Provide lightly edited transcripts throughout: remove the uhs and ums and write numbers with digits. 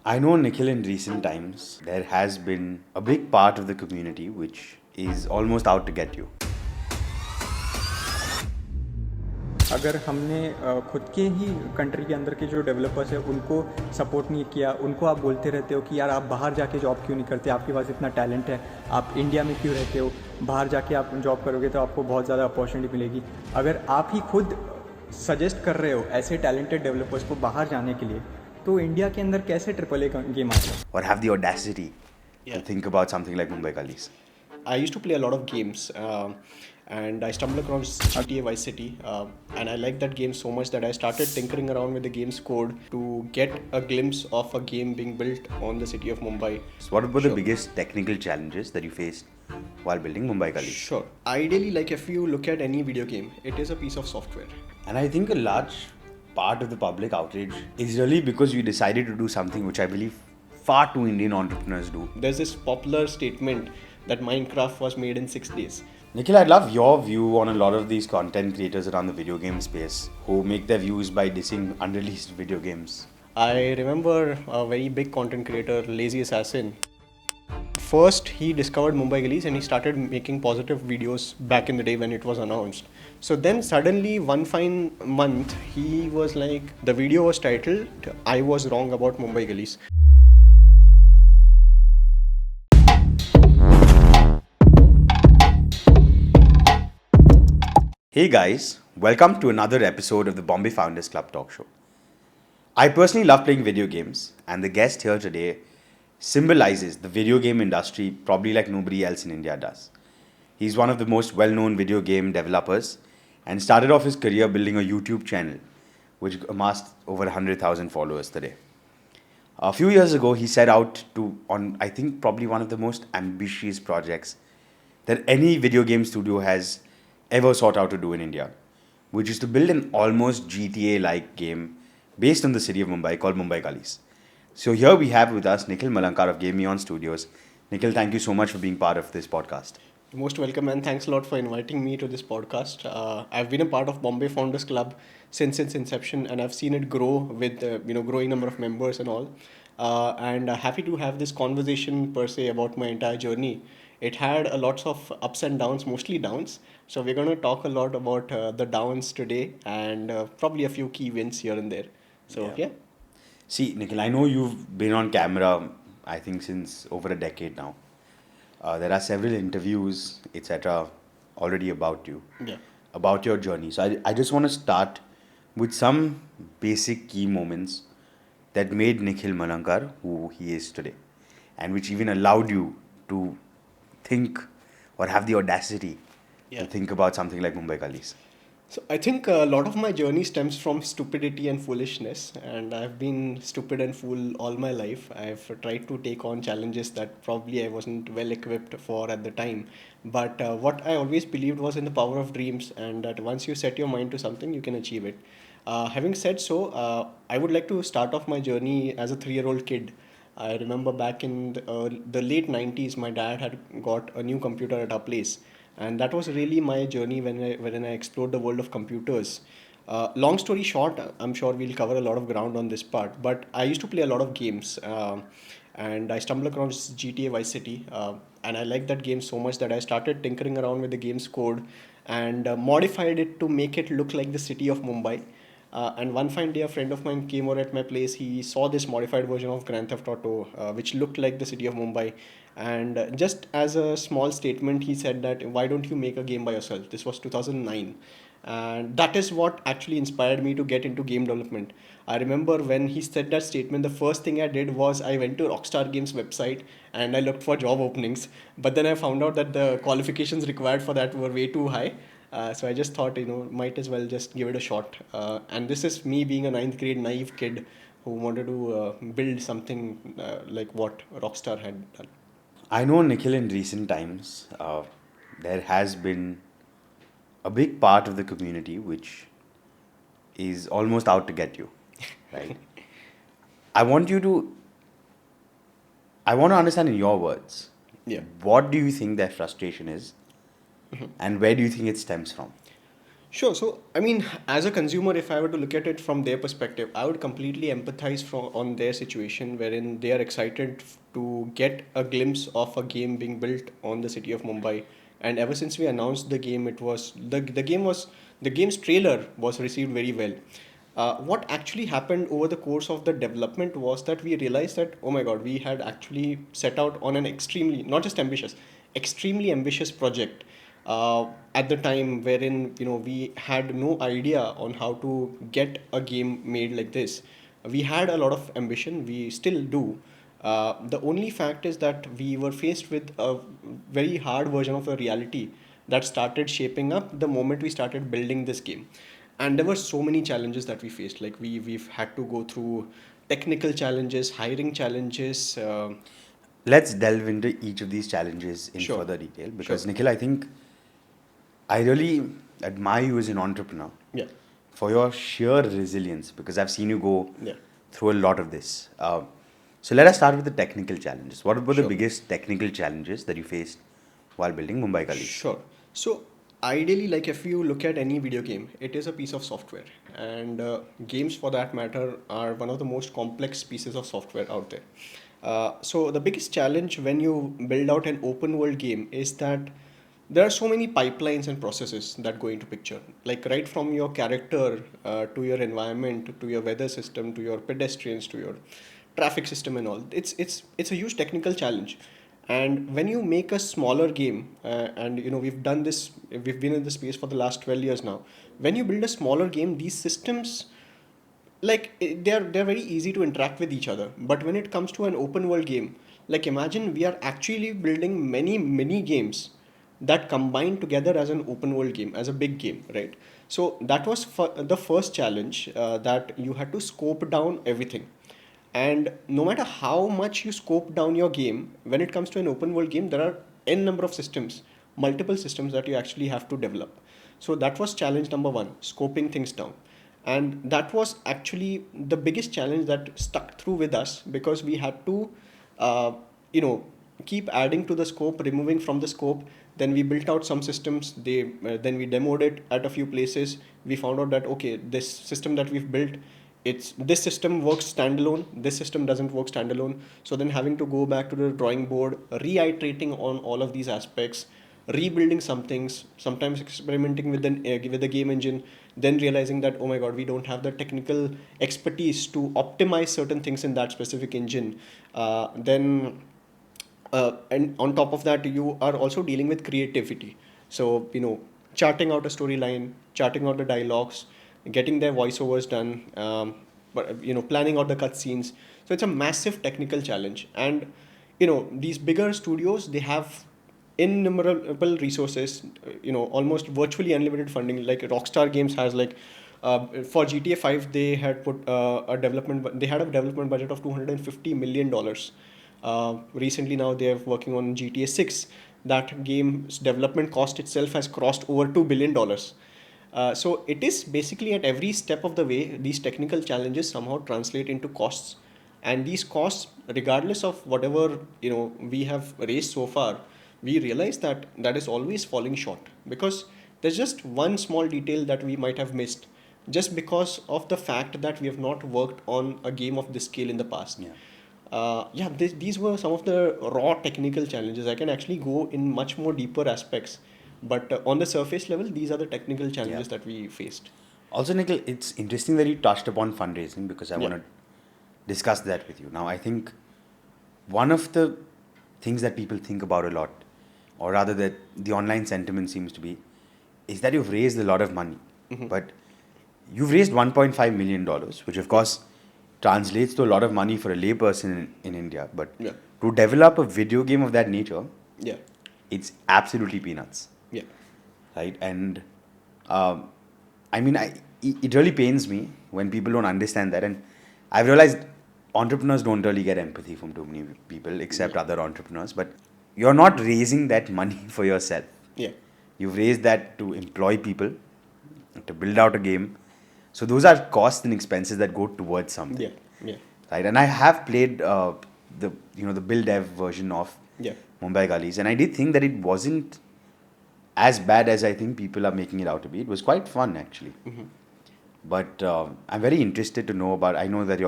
I know, Nikhil, in recent times, there has been a big part of the community which is almost out to get you. अगर हमने खुद के ही country के अंदर के जो डेवलपर्स हैं उनको सपोर्ट नहीं किया, उनको आप बोलते रहते हो कि यार आप बाहर जाके जॉब क्यों नहीं करते, आपके पास इतना टैलेंट है, आप इंडिया में क्यों रहते हो, बाहर जाके आप जॉब करोगे तो आपको बहुत ज़्यादा अपॉर्चुनिटी मिलेगी। अगर आप ही खुद सजेस्ट कर रहे हो ऐसे टैलेंटेड डेवलपर्स को बाहर जाने के लिए, तो इंडिया के अंदर कैसे ट्रिपल ए गेम आता है? Or have the audacity to Yeah. think about something like Mumbai Gullies. I used to play a lot of games, and I stumbled across GTA Vice City, and I liked that game so much that I started tinkering around with the game's code to get a glimpse of a game being built on the city of Mumbai. So, what were the Sure. biggest technical challenges that you faced while building Mumbai Gullies? Sure. Ideally, like if you look at any video game, it is a piece of software. And I think a large part of the public outrage is really because you decided to do something which I believe far too Indian entrepreneurs do. There's this popular statement that Minecraft was made in 6 days. Nikhil, I'd love your view on a lot of these content creators around the video game space who make their views by dissing unreleased video games. I remember a very big content creator, Lazy Assassin. First, he discovered Mumbai Gullies and he started making positive videos back in the day when it was announced. So then, suddenly, one fine month, he was like, the video was titled, I was wrong about Mumbai Gullies. Hey guys, welcome to another episode of the Bombay Founders Club Talk Show. I personally love playing video games, and the guest here today symbolizes the video game industry probably like nobody else in India does. He's one of the most well known video game developers and started off his career building a YouTube channel which amassed over 100,000 followers today. A few years ago, he set out to, on I think probably one of the most ambitious projects that any video game studio has ever sought out to do in India, which is to build an almost GTA like game based on the city of Mumbai called Mumbai Gullies. So here we have with us Nikhil Malankar of GameEon Studios. Nikhil, thank you so much for being part of this podcast. Most welcome, and thanks a lot for inviting me to this podcast. I've been a part of Bombay Founders Club since its inception, and I've seen it grow with growing number of members and all. And happy to have this conversation per se about my entire journey. It had a lots of ups and downs, mostly downs. So we're going to talk a lot about the downs today, and probably a few key wins here and there. So yeah. See, Nikhil, I know you've been on camera, I think, since over a decade now. There are several interviews, etc., already about you, Yeah. about your journey. So I just want to start with some basic key moments that made Nikhil Malankar who he is today, and which even allowed you to think or have the audacity Yeah. to think about something like Mumbai Gullies. So I think a lot of my journey stems from stupidity and foolishness, and I've been stupid and fool all my life. I've tried to take on challenges that probably I wasn't well equipped for at the time. But what I always believed was in the power of dreams, and that once you set your mind to something, you can achieve it. Having said so, I would like to start off my journey as a 3-year-old kid. I remember back in the late 90s, my dad had got a new computer at our place, and that was really my journey when I explored the world of computers. Long story short, I'm sure we'll cover a lot of ground on this part, but I used to play a lot of games, and I stumbled across GTA Vice City, and I liked that game so much that I started tinkering around with the game's code and modified it to make it look like the city of Mumbai. And one fine day, a friend of mine came over at my place. He saw this modified version of Grand Theft Auto, which looked like the city of Mumbai. And just as a small statement, he said that, why don't you make a game by yourself? This was 2009. And that is what actually inspired me to get into game development. I remember when he said that statement, the first thing I did was I went to Rockstar Games website and I looked for job openings. But then I found out that the qualifications required for that were way too high. So I just thought, might as well just give it a shot. And this is me being a ninth grade naive kid who wanted to build something like what Rockstar had done. I know, Nikhil, in recent times, there has been a big part of the community which is almost out to get you, right? I want you to, I want to understand in your words, Yeah. what do you think their frustration is and where do you think it stems from? Sure. So, I mean, as a consumer, if I were to look at it from their perspective, I would completely empathize on their situation, wherein they are excited to get a glimpse of a game being built on the city of Mumbai. And ever since we announced the game, it was the game's trailer was received very well. What actually happened over the course of the development was that we realized that, oh my god, we had actually set out on an extremely, not just ambitious, extremely ambitious project at the time, wherein we had no idea on how to get a game made like this. We had a lot of ambition, we still do. The only fact is that we were faced with a very hard version of the reality that started shaping up the moment we started building this game. And there were so many challenges that we faced. Like we've had to go through technical challenges, hiring challenges. Let's delve into each of these challenges in Sure. further detail because, Sure. Nikhil, I think I really admire you as an entrepreneur Yeah. for your sheer resilience because I've seen you go Yeah. through a lot of this. So let us start with the technical challenges. What were the Sure. biggest technical challenges that you faced while building Mumbai Gullies? Sure. So ideally, like if you look at any video game, it is a piece of software, and games, for that matter, are one of the most complex pieces of software out there. So the biggest challenge when you build out an open world game is that there are so many pipelines and processes that go into picture. Like right from your character to your environment to your weather system to your pedestrians to your traffic system and all. It's a huge technical challenge. And when you make a smaller game, and we've done this, we've been in this space for the last 12 years now. When you build a smaller game, these systems, they're very easy to interact with each other. But when it comes to an open world game, like imagine we are actually building many mini games that combine together as an open world game, as a big game, right? So that was the first challenge, that you had to scope down everything. And no matter how much you scope down your game, when it comes to an open world game, there are n number of systems, multiple systems that you actually have to develop. So that was challenge number one, scoping things down. And that was actually the biggest challenge that stuck through with us, because we had to, uh, you know, keep adding to the scope, removing from the scope. Then we built out some systems. Then we demoed it at a few places. We found out that okay, this system that we've built, it's this system works standalone. This system doesn't work standalone. So then having to go back to the drawing board, reiterating on all of these aspects, rebuilding some things, sometimes experimenting with the game engine, then realizing that oh my god, we don't have the technical expertise to optimize certain things in that specific engine. Then and on top of that, you are also dealing with creativity. So charting out a storyline, charting out the dialogues, getting their voiceovers done, but planning out the cutscenes. So it's a massive technical challenge. And these bigger studios, they have innumerable resources, almost virtually unlimited funding. Like Rockstar Games has like, for GTA 5 they had put they had a development budget of $250 million. Recently now they are working on GTA 6. That game's development cost itself has crossed over $2 billion. So it is basically at every step of the way, these technical challenges somehow translate into costs. And these costs, regardless of whatever we have raised so far, we realize that that is always falling short, because there's just one small detail that we might have missed, just because of the fact that we have not worked on a game of this scale in the past. Yeah. These were some of the raw technical challenges. I can actually go in much more deeper aspects, but on the surface level, these are the technical challenges that we faced. Also, Nikhil, it's interesting that you touched upon fundraising because I Yeah. want to discuss that with you. Now, I think one of the things that people think about a lot, or rather that the online sentiment seems to be, is that you've raised a lot of money. But you've raised $1.5 million, which of course translates to a lot of money for a layperson in India. But Yeah. to develop a video game of that nature, Yeah. it's absolutely peanuts. Yeah. Right? And I mean, it really pains me when people don't understand that. And I've realized entrepreneurs don't really get empathy from too many people except other entrepreneurs. But you're not raising that money for yourself. Yeah. You've raised that to employ people, to build out a game. So those are costs and expenses that go towards something. Yeah. Yeah. Right? And I have played the build dev version of Yeah. Mumbai Gullies, and I did think that it wasn't as bad as I think people are making it out to be. It was quite fun actually. But I'm very interested to know about. I know that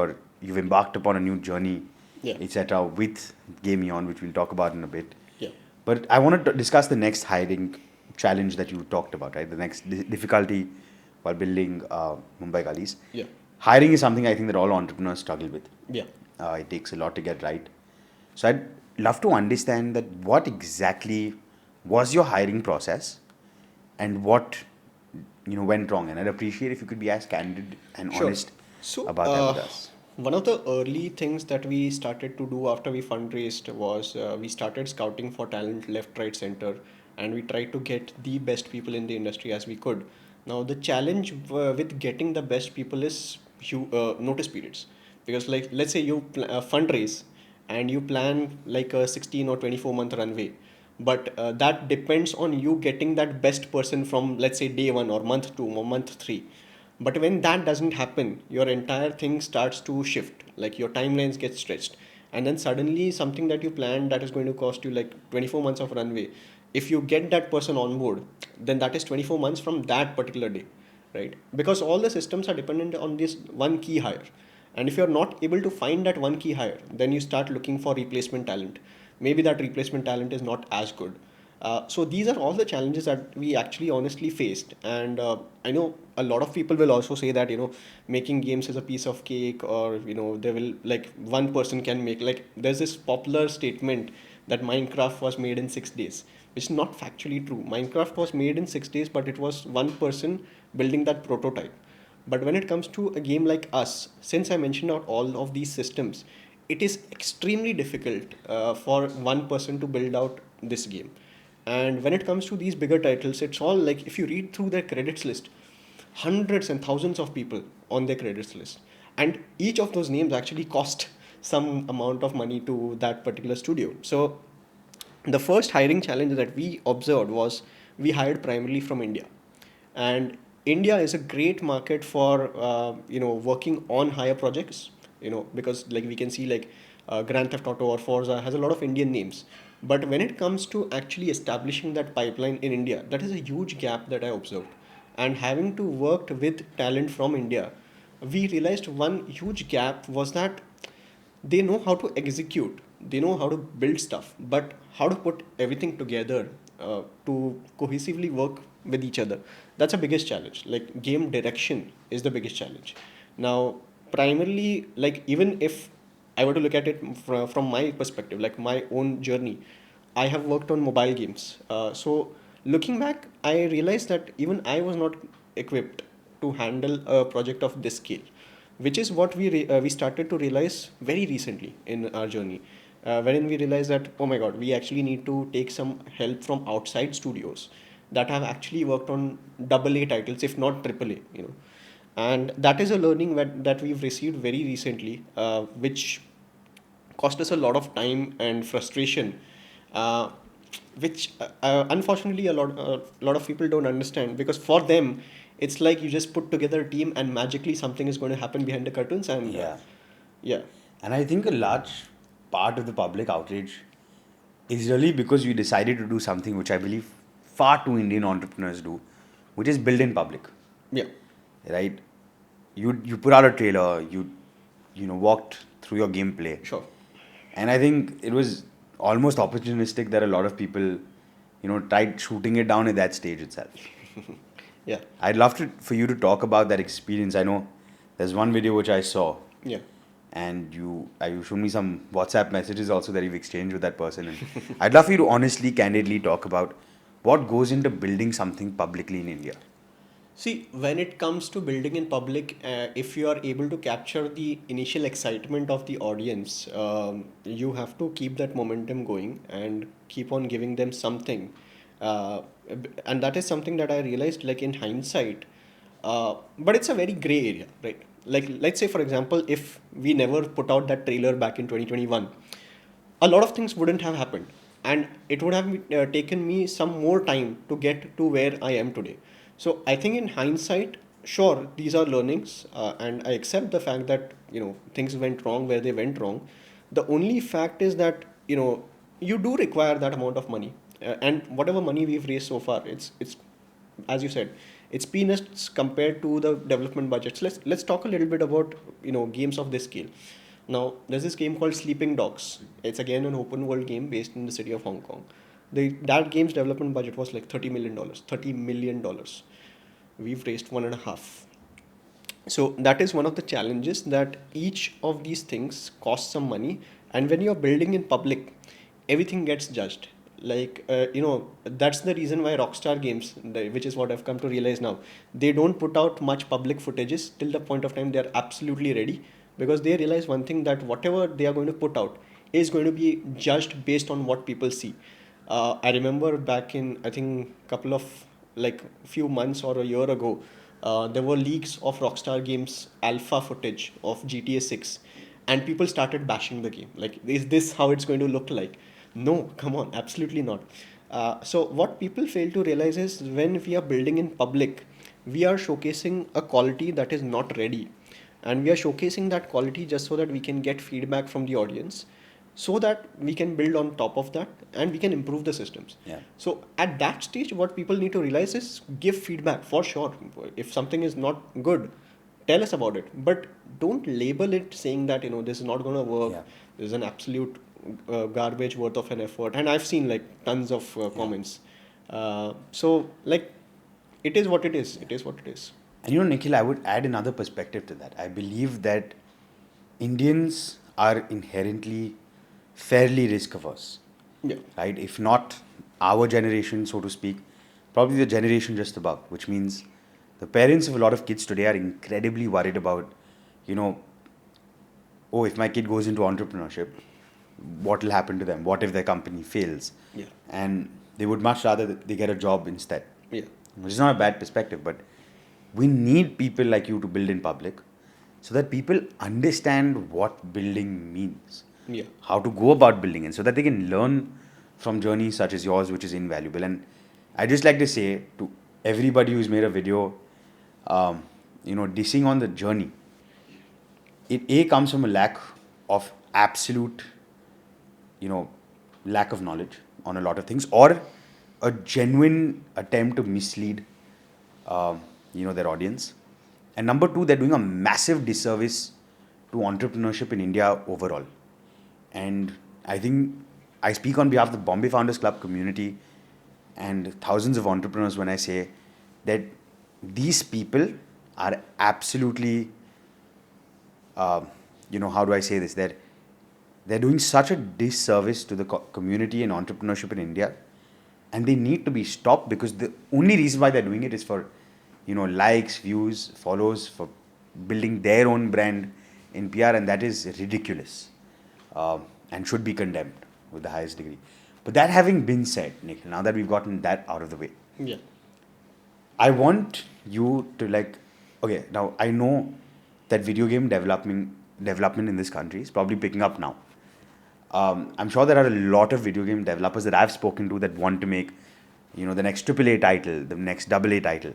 you've embarked upon a new journey, Yeah. etc. with GameEon, which we'll talk about in a bit. Yeah. But I want to discuss the next hiring challenge that you talked about, right? The next difficulty while building Mumbai Gullies. Yeah. Hiring is something I think that all entrepreneurs struggle with. Yeah. It takes a lot to get right. So I'd love to understand that what exactly was your hiring process and what went wrong. And I'd appreciate if you could be as candid and Sure. honest So, about that with us. one of the early things that we started to do after we fundraised was we started scouting for talent left, right, center, and we tried to get the best people in the industry as we could. Now, the challenge with getting the best people is notice periods, because like let's say you fundraise and you plan like a 16 or 24-month runway, but that depends on you getting that best person from, let's say, day one or month two or month three. But when that doesn't happen, your entire thing starts to shift, like your timelines get stretched, and then suddenly something that you planned that is going to cost you like 24 months of runway, if you get that person on board, then that is 24 months from that particular day, right? Because all the systems are dependent on this one key hire, and if you're not able to find that one key hire, then you start looking for replacement talent. Maybe that replacement talent is not as good. So these are all the challenges that we actually honestly faced. And I know a lot of people will also say that, making games is a piece of cake, or, they will like one person can make, like, there's this popular statement that Minecraft was made in 6 days, which is not factually true. Minecraft was made in 6 days, but it was one person building that prototype. But when it comes to a game like us, since I mentioned out all of these systems, it is extremely difficult for one person to build out this game. And when it comes to these bigger titles, it's all like, if you read through their credits list, hundreds and thousands of people on their credits list. And each of those names actually cost some amount of money to that particular studio. So the first hiring challenge that we observed was we hired primarily from India. And India is a great market for working on higher projects, because like we can see like Grand Theft Auto or Forza has a lot of Indian names. But when it comes to actually establishing that pipeline in India, that is a huge gap that I observed. And having to work with talent from India, we realized one huge gap was that they know how to execute, they know how to build stuff, but how to put everything together to cohesively work with each other, that's the biggest challenge. Like, game direction is the biggest challenge. Now, primarily, like, even if I were to look at it from my perspective, like my own journey, I have worked on mobile games. So looking back, I realized that even I was not equipped to handle a project of this scale, which is what we started to realize very recently in our journey, wherein we realized that, oh my god, we actually need to take some help from outside studios that have actually worked on double A titles, if not triple A, and that is a learning that we've received very recently, which cost us a lot of time and frustration, uh, which unfortunately a lot of people don't understand, because for them it's like you just put together a team and magically something is going to happen behind the curtains. And Yeah. yeah. And I think a large part of the public outrage is really because we decided to do something which I believe far too Indian entrepreneurs do, which is build in public, Yeah. right? You put out a trailer, you walked through your gameplay, Sure. and I think it was almost opportunistic that a lot of people, tried shooting it down at that stage itself. Yeah. I'd love for you to talk about that experience. I know there's one video which I saw, Yeah. and you showed me some WhatsApp messages also that you've exchanged with that person. And I'd love for you to honestly, candidly talk about what goes into building something publicly in India. See, when it comes to building in public, if you are able to capture the initial excitement of the audience, you have to keep that momentum going and keep on giving them something. Uh, and that is something that I realized, like, in hindsight. But it's a very gray area, right? Like, let's say, for example, if we never put out that trailer back in 2021, a lot of things wouldn't have happened, and it would have taken me some more time to get to where I am today. So I think in hindsight, sure, these are learnings, and I accept the fact that things went wrong where they went wrong. The only fact is that you do require that amount of money. And whatever money we've raised so far, it's as you said, it's peanuts compared to the development budgets. Let's talk a little bit about games of this scale. Now there's this game called Sleeping Dogs. It's again an open world game based in the city of Hong Kong. That game's development budget was like $30 million. $30 million. We've raised 1.5. So that is one of the challenges, that each of these things costs some money, and when you're building in public, everything gets judged. Like that's the reason why Rockstar Games, which is what I've come to realize now, they don't put out much public footages till the point of time they're absolutely ready, because they realize one thing, that whatever they are going to put out is going to be judged based on what people see. I remember back in, I think, couple of like few months or a year ago, there were leaks of Rockstar Games alpha footage of GTA 6, and people started bashing the game. Like, is this how it's going to look like? No, come on, absolutely not. So what people fail to realize is, when we are building in public, we are showcasing a quality that is not ready, and we are showcasing that quality just so that we can get feedback from the audience, so that we can build on top of that and we can improve the systems. Yeah. So at that stage, what people need to realize is, give feedback for sure. If something is not good, tell us about it, but don't label it saying that this is not going to work. Yeah. This is an absolute garbage worth of an effort. And I've seen like tons of comments. So like, it is what it is. It is what it is. And Nikhil, I would add another perspective to that. I believe that Indians are inherently fairly risk averse. Yeah. Right? If not our generation, so to speak, probably the generation just above, which means the parents of a lot of kids today are incredibly worried about, oh, if my kid goes into entrepreneurship, what will happen to them? What if their company fails? Yeah. And they would much rather that they get a job instead. Yeah. Which is not a bad perspective, but we need people like you to build in public so that people understand what building means. Yeah. How to go about building it, so that they can learn from journeys such as yours, which is invaluable. And I just like to say to everybody who's made a video, dissing on the journey, it comes from a lack of absolute, lack of knowledge on a lot of things, or a genuine attempt to mislead, their audience. And number two, they're doing a massive disservice to entrepreneurship in India overall. And I think I speak on behalf of the Bombay Founders Club community and thousands of entrepreneurs when I say that these people are absolutely, how do I say this? They're doing such a disservice to the community and entrepreneurship in India, and they need to be stopped, because the only reason why they're doing it is for, likes, views, follows, for building their own brand in PR, and that is ridiculous. And should be condemned with the highest degree. But that having been said, Nikhil, now that we've gotten that out of the way, Yeah. I want you to okay, now I know that video game development in this country is probably picking up now. I'm sure there are a lot of video game developers that I've spoken to that want to make, the next AAA title, the next AA title.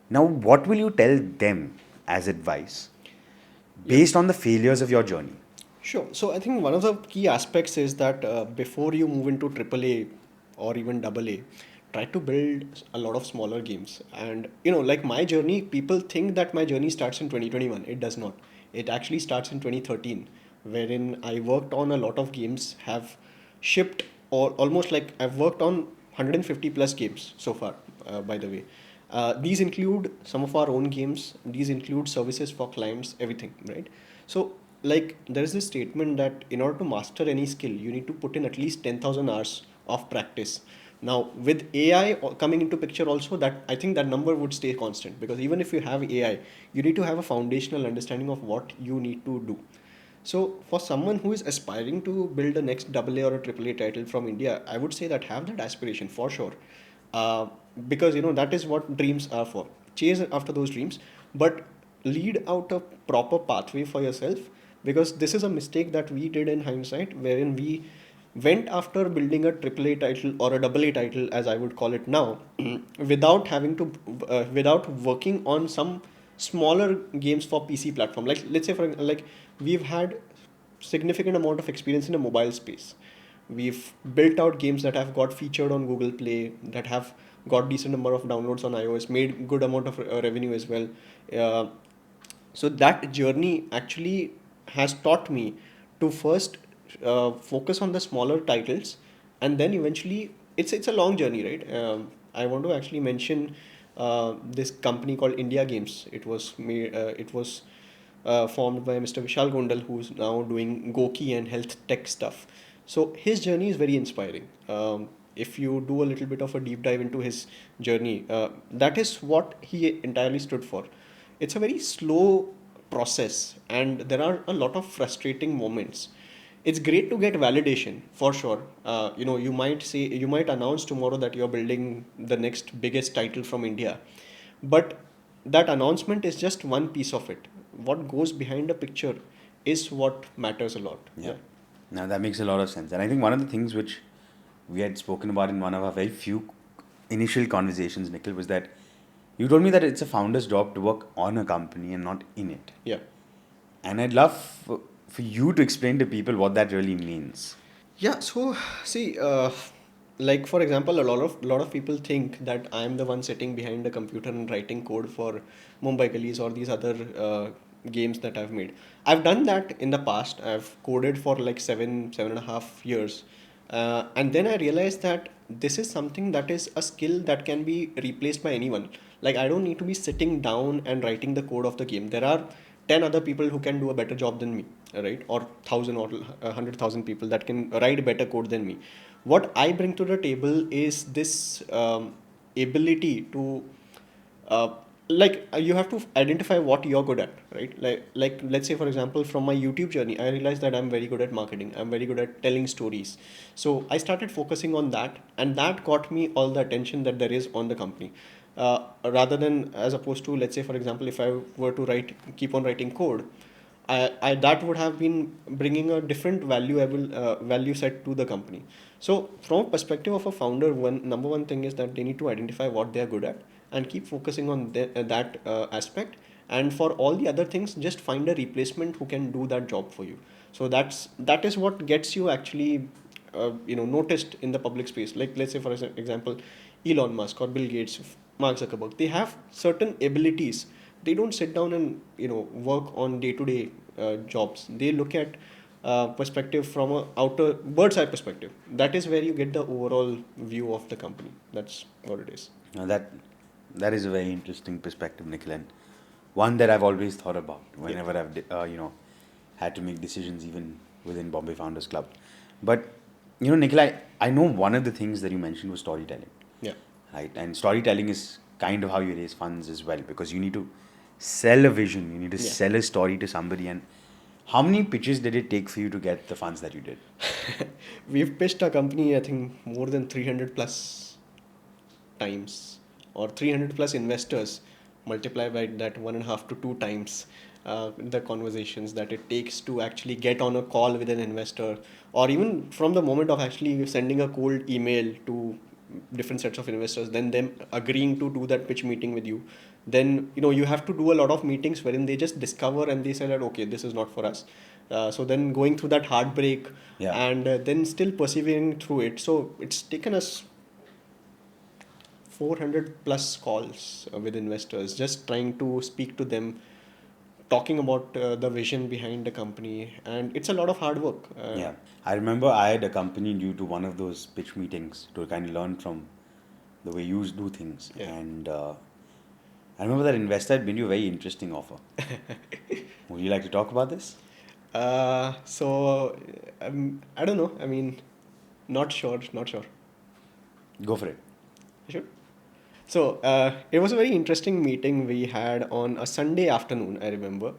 Now, what will you tell them as advice based on the failures of your journey? Sure. So I think one of the key aspects is that before you move into AAA or even AA, try to build a lot of smaller games. And like my journey, people think that my journey starts in 2021. It does not. It actually starts in 2013, wherein I worked on a lot of games, have shipped, or almost like I've worked on 150 plus games so far, by the way. These include some of our own games. These include services for clients, everything, right? So like there is this statement that in order to master any skill, you need to put in at least 10,000 hours of practice. Now with AI coming into picture also, that I think that number would stay constant, because even if you have AI, you need to have a foundational understanding of what you need to do. So for someone who is aspiring to build a next AA or a AAA title from India, I would say that have that aspiration for sure. Because that is what dreams are for. Chase after those dreams, but lead out a proper pathway for yourself, because this is a mistake that we did in hindsight, wherein we went after building a AAA title or a AA title, as I would call it now, without having to, without working on some smaller games for PC platform. Like let's say we've had significant amount of experience in a mobile space, We've built out games that have got featured on Google Play, that have got decent number of downloads on iOS, made good amount of revenue as well. Uh, so that journey actually has taught me to first focus on the smaller titles, and then eventually it's a long journey, right? I want to actually mention this company called India Games. It was formed by Mr. Vishal Gondal, who's now doing Goki and health tech stuff. So his journey is very inspiring. If you do a little bit of a deep dive into his journey, that is what he entirely stood for. It's a very slow process, and there are a lot of frustrating moments. It's great to get validation for sure. You might announce tomorrow that you're building the next biggest title from India, but that announcement is just one piece of it. What goes behind the picture is what matters a lot. Yeah. Now that makes a lot of sense. And I think one of the things which we had spoken about in one of our very few initial conversations, Nikhil, was that you told me that it's a founder's job to work on a company and not in it. Yeah. And I'd love for you to explain to people what that really means. Yeah, so see, like for example, a lot of people think that I'm the one sitting behind the computer and writing code for Mumbai Gullies or these other games that I've made. I've done that in the past. I've coded for like 7.5 years, and then I realized that this is something that is a skill that can be replaced by anyone. Like I don't need to be sitting down and writing the code of the game. There are 10 other people who can do a better job than me, right? Or 1,000 or 100,000 people that can write better code than me. What I bring to the table is this ability to uh, you have to identify what you're good at, right? Like let's say for example, from my YouTube journey, I realized that I'm very good at marketing, I'm very good at telling stories. So I started focusing on that, and that got me all the attention that there is on the company. Rather than, as opposed to, let's say for example, if I were to keep on writing code, I that would have been bringing a different value set to the company. So from a perspective of a founder, number one thing is that they need to identify what they are good at and keep focusing on that aspect. And for all the other things, just find a replacement who can do that job for you. So that is what gets you actually noticed in the public space. Like let's say for example, Elon Musk or Bill Gates, Mark Zuckerberg, they have certain abilities. They don't sit down and work on day-to-day jobs. They look at perspective from a outer bird's eye perspective. That is where you get the overall view of the company. That's what it is. Now that is a very interesting perspective, Nikhil, and one that I've always thought about whenever I've had to make decisions even within Bombay Founders Club. But Nikhil, I know one of the things that you mentioned was storytelling. Yeah. Right, and storytelling is kind of how you raise funds as well, because you need to sell a vision, you need to sell a story to somebody. And how many pitches did it take for you to get the funds that you did? We've pitched our company, I think, more than 300 plus times, or 300 plus investors. Multiply by that 1.5 to 2 times the conversations that it takes to actually get on a call with an investor, or even from the moment of actually sending a cold email to different sets of investors, then them agreeing to do that pitch meeting with you. Then you have to do a lot of meetings wherein they just discover and they say that okay, this is not for us. So then going through that heartbreak, and then still persevering through it. So it's taken us 400 plus calls with investors, just trying to speak to them, talking about the vision behind the company, and it's a lot of hard work. I remember I had accompanied you to one of those pitch meetings to kind of learn from the way you do things. And I remember that investor had made you a very interesting offer. Would you like to talk about this? So I don't know. I mean, not sure. Go for it. Sure. So it was a very interesting meeting we had on a Sunday afternoon. I remember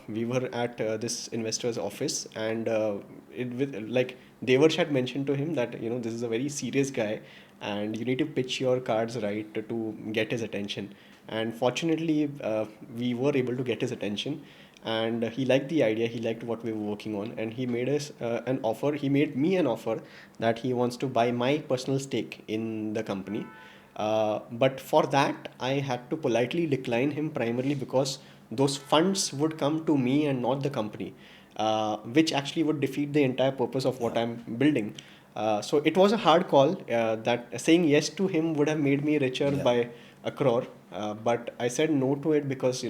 we were at this investor's office, and Devarsh had mentioned to him that this is a very serious guy, and you need to pitch your cards right to get his attention. And fortunately, we were able to get his attention, and he liked the idea. He liked what we were working on, and he made us an offer. He made me an offer that he wants to buy my personal stake in the company. But for that, I had to politely decline him, primarily because those funds would come to me and not the company. which actually would defeat the entire purpose of what I'm building. So it was a hard call. That saying yes to him would have made me richer by a crore, but I said no to it because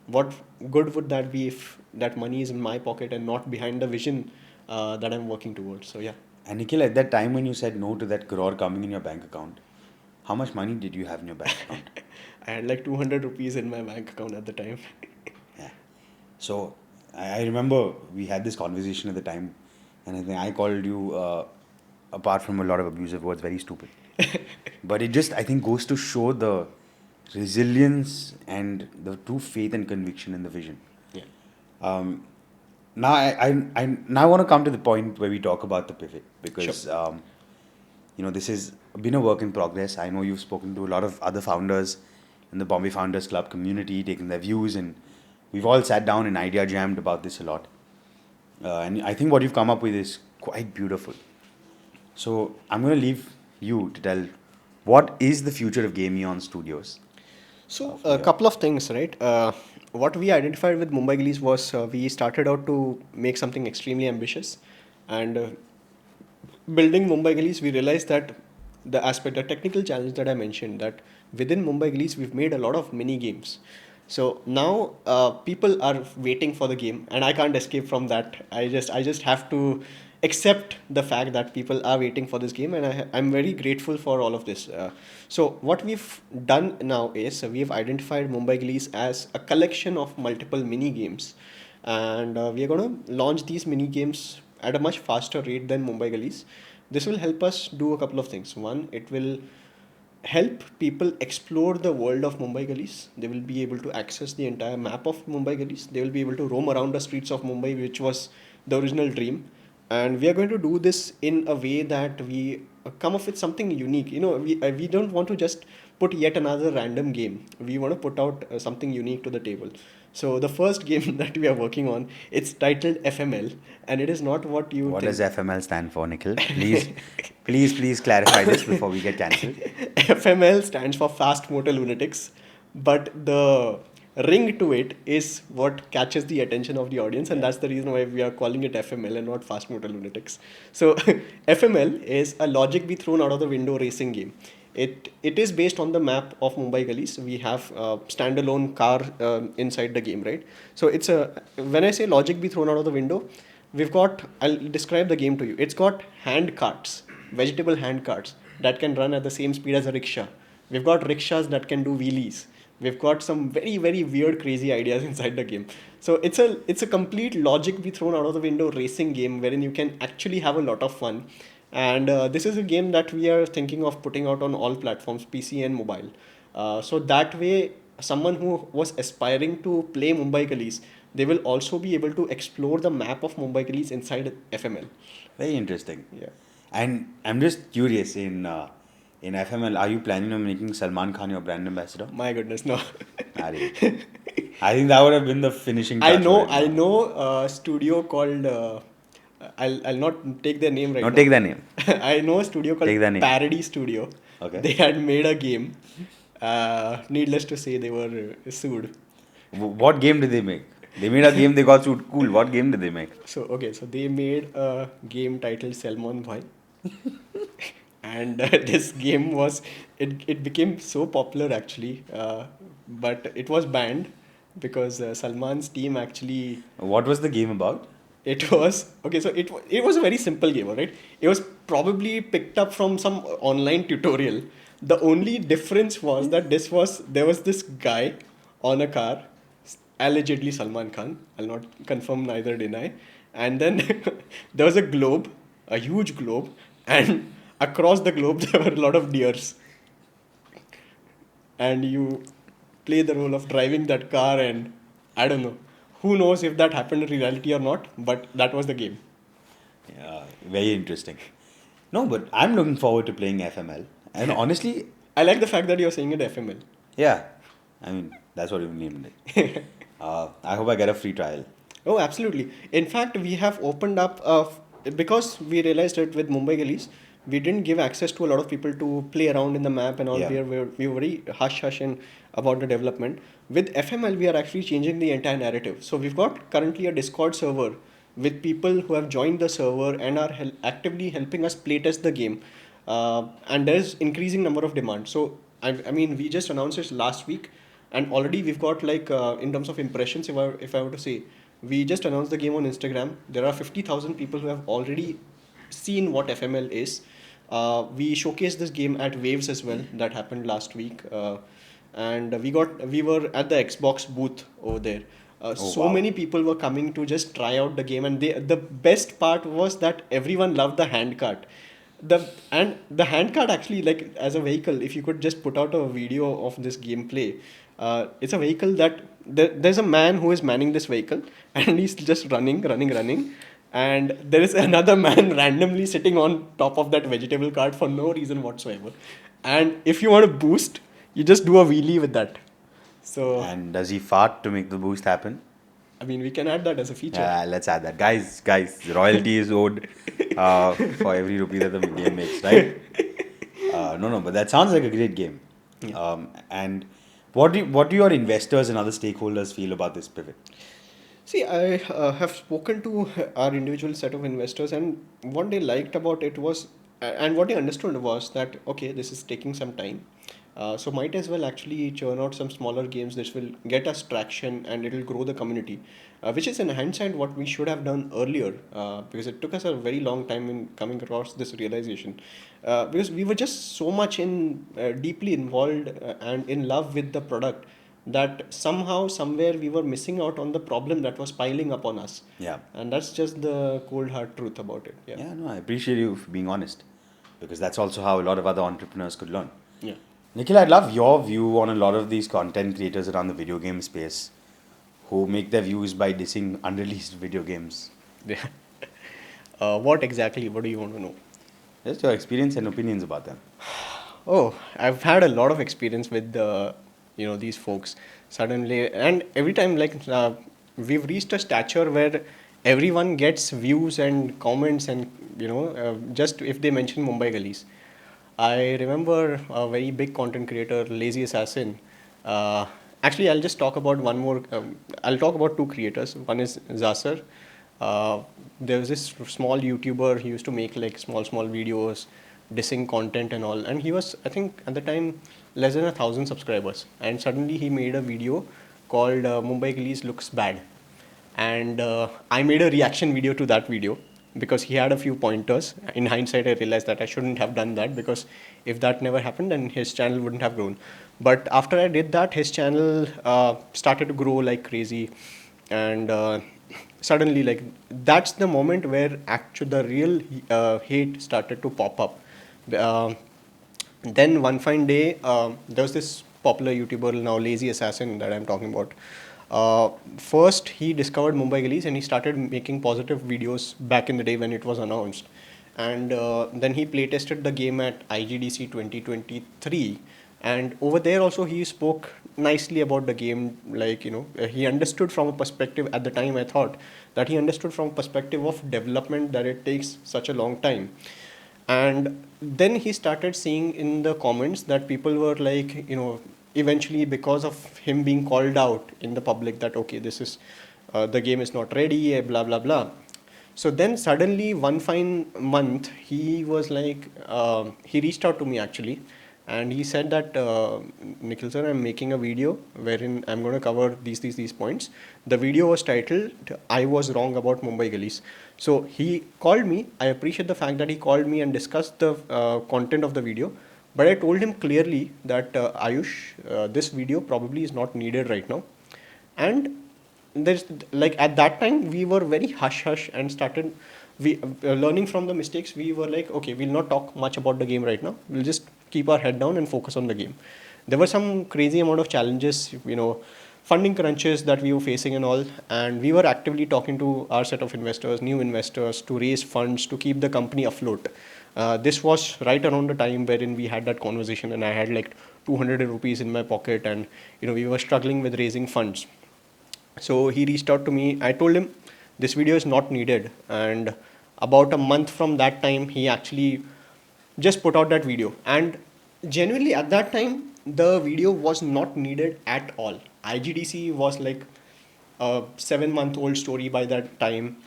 what good would that be if that money is in my pocket and not behind the vision that I'm working towards. So yeah. And Nikhil, at that time when you said no to that crore coming in your bank account, how much money did you have in your bank account? I had like 200 rupees in my bank account at the time. Yeah. So I remember we had this conversation at the time, and I think I called you, apart from a lot of abusive words, very stupid. But it just, I think, goes to show the resilience and the true faith and conviction in the vision. Yeah. Now I now want to come to the point where we talk about the pivot, because this has been a work in progress. I know you've spoken to a lot of other founders in the Bombay Founders Club community, taken their views, and we've all sat down and idea jammed about this a lot. And I think what you've come up with is quite beautiful. So I'm going to leave you to tell what is the future of GameEon Studios. So a couple of things, right? What we identified with Mumbai Gullies was we started out to make something extremely ambitious, and building Mumbai Gullies, we realized that the technical challenge that I mentioned, that within Mumbai Gullies we've made a lot of mini games. So now people are waiting for the game, and I can't escape from that. I just have to accept the fact that people are waiting for this game, and I'm very grateful for all of this. So what we've done now is we've identified Mumbai Gullies as a collection of multiple mini games, and we are going to launch these mini games at a much faster rate than Mumbai Gullies. This will help us do a couple of things. One, it will help people explore the world of Mumbai Gullies. They will be able to access the entire map of Mumbai Gullies. They will be able to roam around the streets of Mumbai, which was the original dream. And we are going to do this in a way that we come up with something unique. We don't want to just put yet another random game. We want to put out something unique to the table. So the first game that we are working on, it's titled FML, and it is not what you What think. does FML stand for, Nikhil? Please clarify this before we get cancelled. FML stands for Fast Motor Lunatics, but the ring to it is what catches the attention of the audience, and that's the reason why we are calling it FML and not Fast Motor Lunatics. So FML is a logic be thrown out of the window racing game. It is based on the map of Mumbai Gullies. We have a standalone car inside the game, right? So when I say logic be thrown out of the window, I'll describe the game to you. It's got hand carts, vegetable hand carts that can run at the same speed as a rickshaw. We've got rickshaws that can do wheelies. We've got some very, very weird, crazy ideas inside the game. So it's a complete logic be thrown out of the window racing game wherein you can actually have a lot of fun. And this is a game that we are thinking of putting out on all platforms, PC and mobile. So that way, someone who was aspiring to play Mumbai Gullies, they will also be able to explore the map of Mumbai Gullies inside FML. Very interesting. Yeah. And I'm just curious, in FML, are you planning on making Salman Khan your brand ambassador? My goodness, no. I think that would have been the finishing touch. I know a studio called. I'll not take their name right now. No, take their name. I know a studio called Take their name. Parody Studio. Okay. They had made a game. Needless to say, they were sued. What game did they make? They made a game, they got sued. Cool. What game did they make? So they made a game titled Salman Bhai. And this game it became so popular actually, but it was banned because Salman's team actually. What was the game about? It was okay. So it was a very simple game, right? It was probably picked up from some online tutorial. The only difference was that there was this guy on a car, allegedly Salman Khan. I'll not confirm neither deny. And then there was a globe, a huge globe, and across the globe there were a lot of deers. And you play the role of driving that car, and I don't know. Who knows if that happened in reality or not, but that was the game. Yeah, very interesting. No, but I'm looking forward to playing FML. And honestly, I like the fact that you're saying it FML. yeah, I mean, that's what we named it. I hope I get a free trial. Oh, absolutely. In fact, we have opened up, because we realized that with Mumbai Gullies, we didn't give access to a lot of people to play around in the map and all. Yeah. We were very hush in about the development. With FML, we are actually changing the entire narrative. So we've got currently a Discord server with people who have joined the server and are actively helping us playtest the game. And there's increasing number of demand. So I mean, we just announced it last week, and already we've got like in terms of impressions, if I were to say, we just announced the game on Instagram. There are 50,000 people who have already seen what FML is. We showcased this game at Waves as well. That happened last week, and we were at the Xbox booth over there. So wow. many people were coming to just try out the game, and the best part was that everyone loved the handcart. The handcart actually, like as a vehicle, if you could just put out a video of this gameplay, it's a vehicle that there's a man who is manning this vehicle, and he's just running, and there is another man randomly sitting on top of that vegetable cart for no reason whatsoever. And if you want to boost, you just do a wheelie with that. So And does he fart to make the boost happen? I mean, we can add that as a feature. Let's add that. Guys, royalty is owed for every rupee that the game makes, right? No, but that sounds like a great game. And what do your investors and other stakeholders feel about this pivot? See, I have spoken to our individual set of investors, and what they liked about it was, and what they understood was that, okay, this is taking some time. So might as well actually churn out some smaller games that will get us traction and it'll grow the community, which is in hindsight what we should have done earlier, because it took us a very long time in coming across this realization, because we were just so much deeply involved and in love with the product that somehow somewhere we were missing out on the problem that was piling up on us. Yeah. And that's just the cold hard truth about it. Yeah, no, I appreciate you for being honest, because that's also how a lot of other entrepreneurs could learn. Yeah. Nikhil, I'd love your view on a lot of these content creators around the video game space who make their views by dissing unreleased video games. Yeah. What exactly? What do you want to know? Just your experience and opinions about them. Oh, I've had a lot of experience with these folks. Suddenly, and every time, we've reached a stature where everyone gets views and comments, and just if they mention Mumbai Gullies. I remember a very big content creator, Lazy Assassin. Actually, I'll just talk about one more. I'll talk about two creators. One is Zasser. There was this small YouTuber. He used to make like small videos, dissing content and all. And he was, I think, at the time, less than 1,000 subscribers. And suddenly he made a video called Mumbai Gullies Looks Bad. And I made a reaction video to that video, because he had a few pointers. In hindsight, I realized that I shouldn't have done that, because if that never happened, then his channel wouldn't have grown. But after I did that, his channel started to grow like crazy. And suddenly, like, that's the moment where actually the real hate started to pop up. Then one fine day, there was this popular YouTuber now, Lazy Assassin, that I'm talking about. First, he discovered Mumbai Gullies and he started making positive videos back in the day when it was announced. And then he playtested the game at IGDC 2023. And over there also he spoke nicely about the game. He understood from a perspective, at the time I thought, that he understood from a perspective of development that it takes such a long time. And then he started seeing in the comments that people were like, eventually, because of him being called out in the public that, okay, this is, the game is not ready, blah, blah, blah. So then suddenly one fine month, he was like, he reached out to me actually. And he said that, Nikhil sir, I'm making a video wherein I'm going to cover these points. The video was titled, I Was Wrong About Mumbai Gullies. So he called me. I appreciate the fact that he called me and discussed the content of the video. But I told him clearly that, Ayush, this video probably is not needed right now. And there's at that time, we were very hush and started learning from the mistakes. We were like, okay, we'll not talk much about the game right now. We'll just keep our head down and focus on the game. There were some crazy amount of challenges, funding crunches that we were facing and all. And we were actively talking to our set of investors, new investors, to raise funds to keep the company afloat. This was right around the time wherein we had that conversation, and I had like 200 rupees in my pocket, and we were struggling with raising funds. So he reached out to me. I told him this video is not needed, and about a month from that time, he actually just put out that video. And genuinely at that time, the video was not needed at all. IGDC was like a 7-month-old story by that time.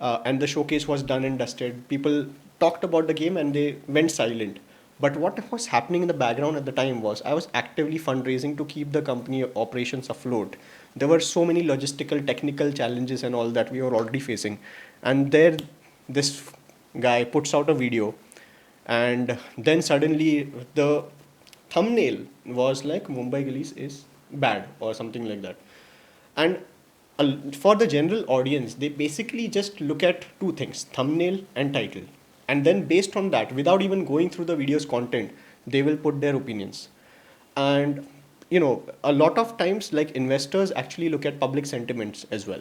and the showcase was done and dusted. People talked about the game and they went silent. But what was happening in the background at the time was I was actively fundraising to keep the company operations afloat. There were so many logistical, technical challenges and all that we were already facing. And there, this guy puts out a video, and then suddenly the thumbnail was like Mumbai Gullies is bad or something like that. And for the general audience, they basically just look at two things, thumbnail and title. And then based on that, without even going through the video's content, they will put their opinions. And a lot of times, like, investors actually look at public sentiments as well.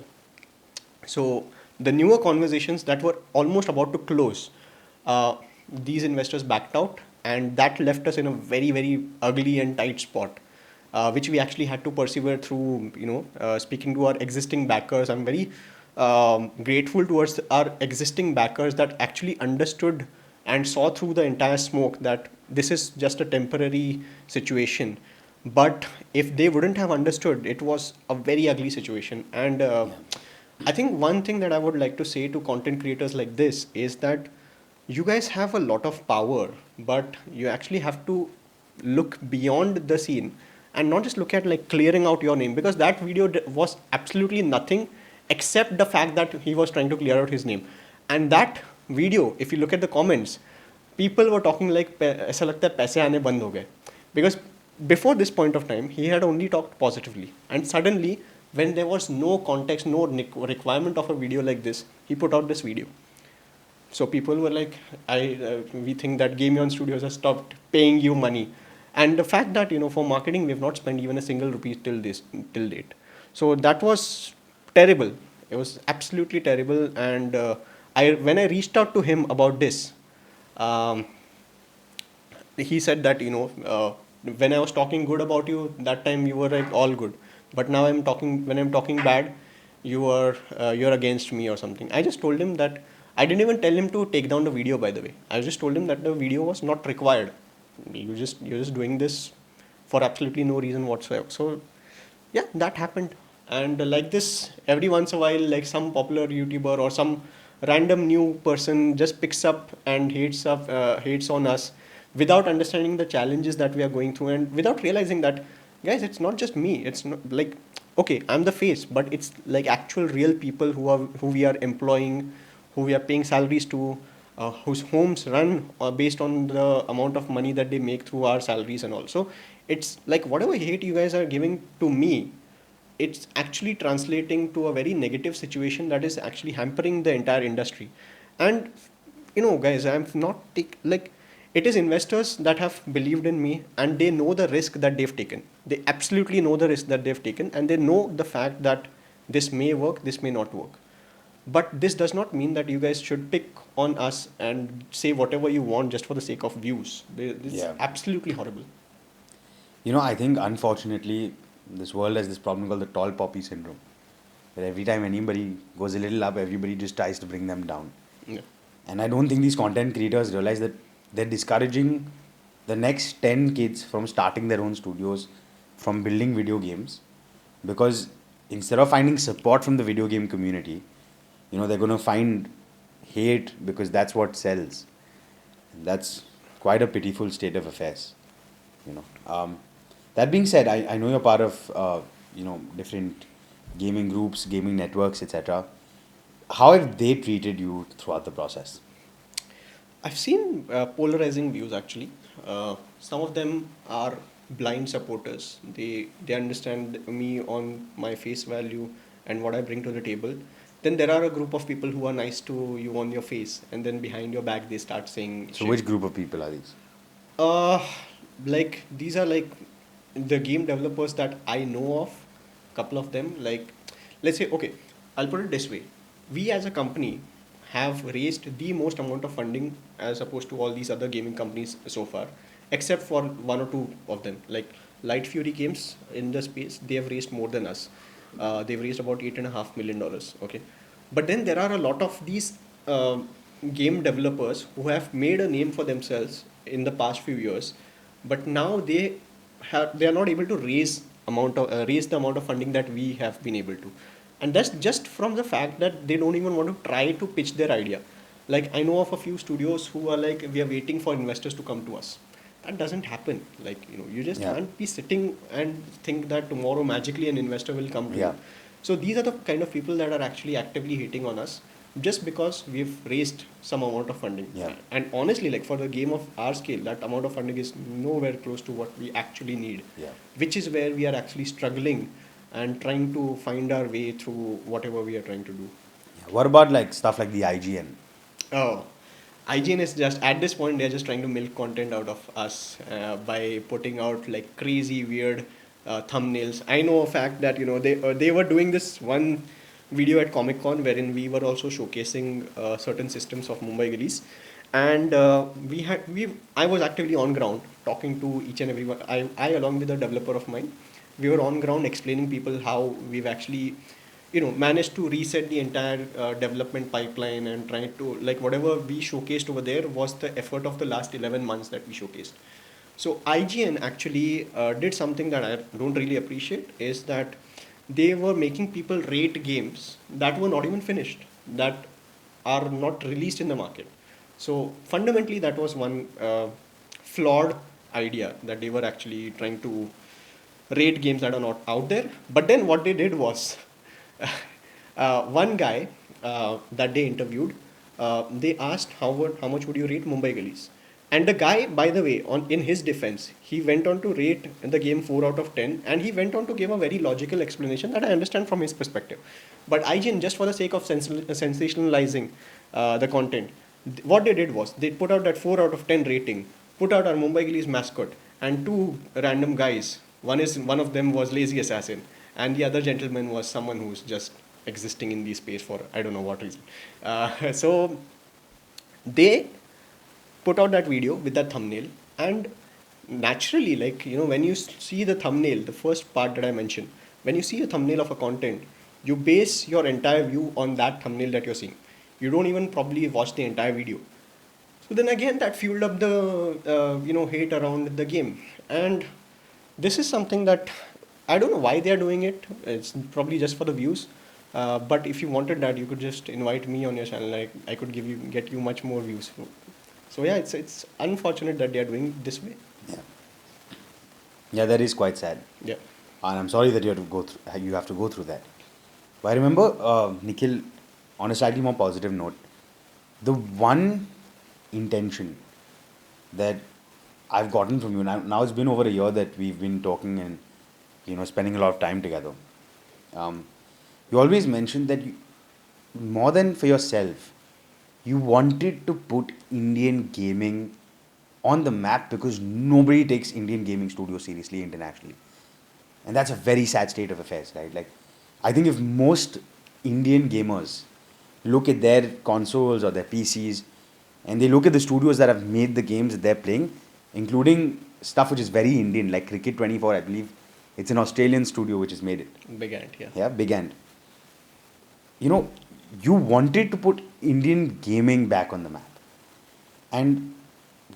So the newer conversations that were almost about to close, these investors backed out, and that left us in a very, very ugly and tight spot, which we actually had to persevere through. Speaking to our existing backers, I'm very grateful towards our existing backers that actually understood and saw through the entire smoke that this is just a temporary situation. But if they wouldn't have understood, it was a very ugly situation. And I think one thing that I would like to say to content creators like this is that you guys have a lot of power, but you actually have to look beyond the scene and not just look at like clearing out your name, because that video was absolutely nothing except the fact that he was trying to clear out his name. And that video, if you look at the comments, people were talking like ऐसा लगता है पैसे आने बंद हो गए, because before this point of time he had only talked positively, and suddenly when there was no context, no requirement of a video like this, he put out this video. So people were like, we think that GameEon Studios has stopped paying you money. And the fact that, for marketing, we've not spent even a single rupee till date. So that was terrible. It was absolutely terrible. And when I reached out to him about this, he said that, when I was talking good about you, that time you were like all good. But now when I'm talking bad, you're against me or something. I just told him that I didn't even tell him to take down the video, by the way. I just told him that the video was not required. You're just doing this for absolutely no reason whatsoever. So yeah, that happened. And like this, every once in a while, like some popular YouTuber or some random new person just picks up and hates on us without understanding the challenges that we are going through, and without realizing that, guys, it's not just me. It's not like, okay, I'm the face, but it's like actual real people who we are employing, who we are paying salaries to, whose homes run based on the amount of money that they make through our salaries. And also, it's like whatever hate you guys are giving to me, it's actually translating to a very negative situation that is actually hampering the entire industry. And guys, I'm not like, it is investors that have believed in me, and they know the risk that they've taken. They absolutely know the risk that they've taken, and they know the fact that this may work, this may not work. But this does not mean that you guys should pick on us and say whatever you want just for the sake of views. It's absolutely horrible. I think unfortunately this world has this problem called the tall poppy syndrome, where every time anybody goes a little up, everybody just tries to bring them down. Yeah. And I don't think these content creators realize that they're discouraging the next 10 kids from starting their own studios, from building video games, because instead of finding support from the video game community, they're going to find hate, because that's what sells. And that's quite a pitiful state of affairs. That being said, I know you're part of different gaming groups, gaming networks, etc. How have they treated you throughout the process? I've seen polarizing views actually. Some of them are blind supporters. They understand me on my face value and what I bring to the table. Then there are a group of people who are nice to you on your face, and then behind your back they start saying So shit. which group of people are these? Like these are like the game developers that I know of. Couple of them, like, let's say, okay, I'll put it this way: we as a company have raised the most amount of funding as opposed to all these other gaming companies so far, except for one or two of them. Like Light Fury Games in the space, they have raised more than us. They've raised about $8.5 million. Okay, but then there are a lot of these game developers who have made a name for themselves in the past few years, but now they are not able to raise the amount of funding that we have been able to. And that's just from the fact that they don't even want to try to pitch their idea. Like I know of a few studios who are like, we are waiting for investors to come to us. That doesn't happen. Like, you just Yeah. can't be sitting and think that tomorrow magically an investor will come to Yeah. you. So these are the kind of people that are actually actively hating on us just because we've raised some amount of funding. Yeah. And honestly, like for the game of our scale, that amount of funding is nowhere close to what we actually need. Yeah. Which is where we are actually struggling and trying to find our way through whatever we are trying to do. Yeah. What about like stuff like the IGN? Oh, IGN is just at this point they're just trying to milk content out of us by putting out like crazy weird thumbnails. I know a fact that they were doing this one video at Comic Con wherein we were also showcasing certain systems of Mumbai Gullies, and I was actively on ground talking to each and everyone. I along with a developer of mine, we were on ground explaining people how we've actually managed to reset the entire development pipeline and trying to, like, whatever we showcased over there was the effort of the last 11 months that we showcased. So IGN actually did something that I don't really appreciate, is that they were making people rate games that were not even finished, that are not released in the market. So fundamentally that was one flawed idea, that they were actually trying to rate games that are not out there. But then what they did was, one guy that they interviewed, they asked how much would you rate Mumbai Gullies, and the guy, by the way, in his defense, he went on to rate the game 4 out of 10, and he went on to give a very logical explanation that I understand from his perspective. But IGN, just for the sake of sensationalizing the content, what they did was they put out that 4 out of 10 rating, put out our Mumbai Gullies mascot, and two random guys. One of them was Lazy Assassin, and the other gentleman was someone who's just existing in the space for I don't know what reason. So they put out that video with that thumbnail, and naturally, like, when you see the thumbnail, the first part that I mentioned, when you see a thumbnail of a content, you base your entire view on that thumbnail that you're seeing. You don't even probably watch the entire video. So then again, that fueled up the hate around the game. And this is something that I don't know why they are doing it. It's probably just for the views. But if you wanted that, you could just invite me on your channel. I could get you much more views. So yeah, it's unfortunate that they are doing it this way. Yeah. Yeah, that is quite sad. Yeah. And I'm sorry that you have to go through that. But I remember, Nikhil, on a slightly more positive note, the one intention that I've gotten from you, now it's been over a year that we've been talking and spending a lot of time together. You always mentioned that more than for yourself, you wanted to put Indian gaming on the map because nobody takes Indian gaming studios seriously internationally. And that's a very sad state of affairs, right? Like, I think if most Indian gamers look at their consoles or their PCs and they look at the studios that have made the games that they're playing, including stuff which is very Indian, like Cricket 24, I believe it's an Australian studio which has made it. Big Ant, yeah. Yeah, Big Ant. You wanted to put Indian gaming back on the map. And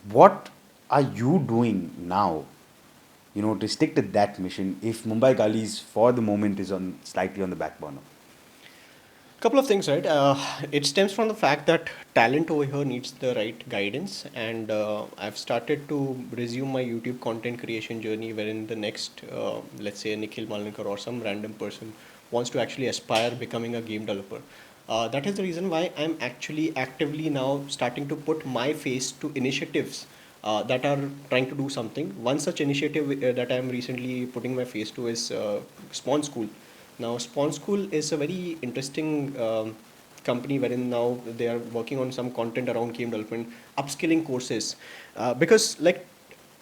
what are you doing now, to stick to that mission if Mumbai Gullies for the moment is slightly on the back burner? Couple of things, right? It stems from the fact that talent over here needs the right guidance, and I've started to resume my YouTube content creation journey, wherein the next, let's say, Nikhil Malankar or some random person wants to actually aspire becoming a game developer. That is the reason why I'm actually actively now starting to put my face to initiatives that are trying to do something. One such initiative that I'm recently putting my face to is Spawn School. Now, Spawn School is a very interesting company wherein now they are working on some content around game development, upskilling courses. Because like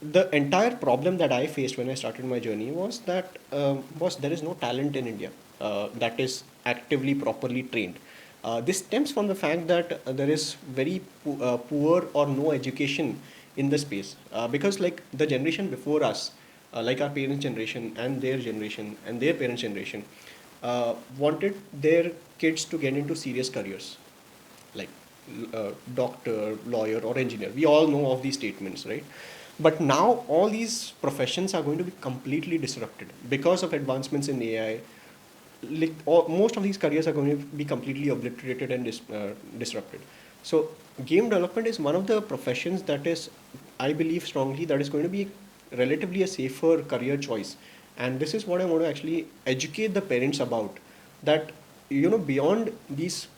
the entire problem that I faced when I started my journey was that there is no talent in India that is actively properly trained. This stems from the fact that there is very poor or no education in the space. Because like the generation before us, like our parents' generation and their parents' generation, wanted their kids to get into serious careers, like doctor, lawyer, or engineer. We all know of these statements, right? But now all these professions are going to be completely disrupted because of advancements in AI. most of these careers are going to be completely obliterated and disrupted. So game development is one of the professions that is, I believe strongly, that is going to be relatively a safer career choice. And this is what I want to actually educate the parents about, that beyond these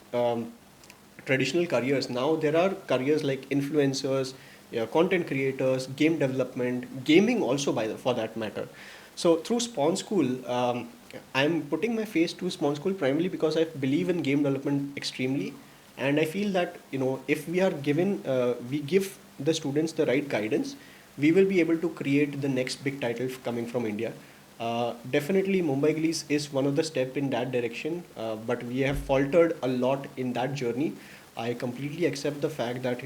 traditional careers, now there are careers like influencers, yeah, content creators, game development, gaming also, for that matter. So through Spawn School, I'm putting my face to Spawn School primarily because I believe in game development extremely, and I feel that if we give the students the right guidance, we will be able to create the next big title coming from India. Definitely, Mumbai Gullies is one of the step in that direction, but we have faltered a lot in that journey. I completely accept the fact that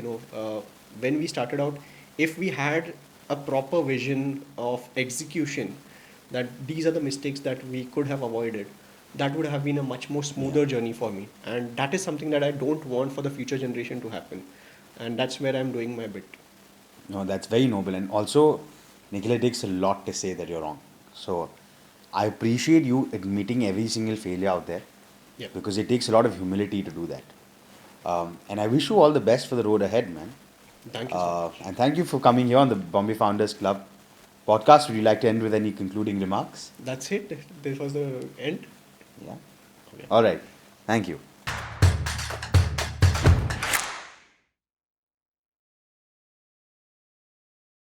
when we started out, if we had a proper vision of execution, that these are the mistakes that we could have avoided, that would have been a much more smoother journey for me, and that is something that I don't want for the future generation to happen, and that's where I'm doing my bit. No, that's very noble. And also, Nikhil, it takes a lot to say that you're wrong. So I appreciate you admitting every single failure out there, Yeah. because it takes a lot of humility to do that. And I wish you all the best for the road ahead, man. Thank you so much. And thank you for coming here on the Bombay Founders Club podcast. Would you like to end with any concluding remarks? That's it. This was the end. Yeah. Okay. All right. Thank you.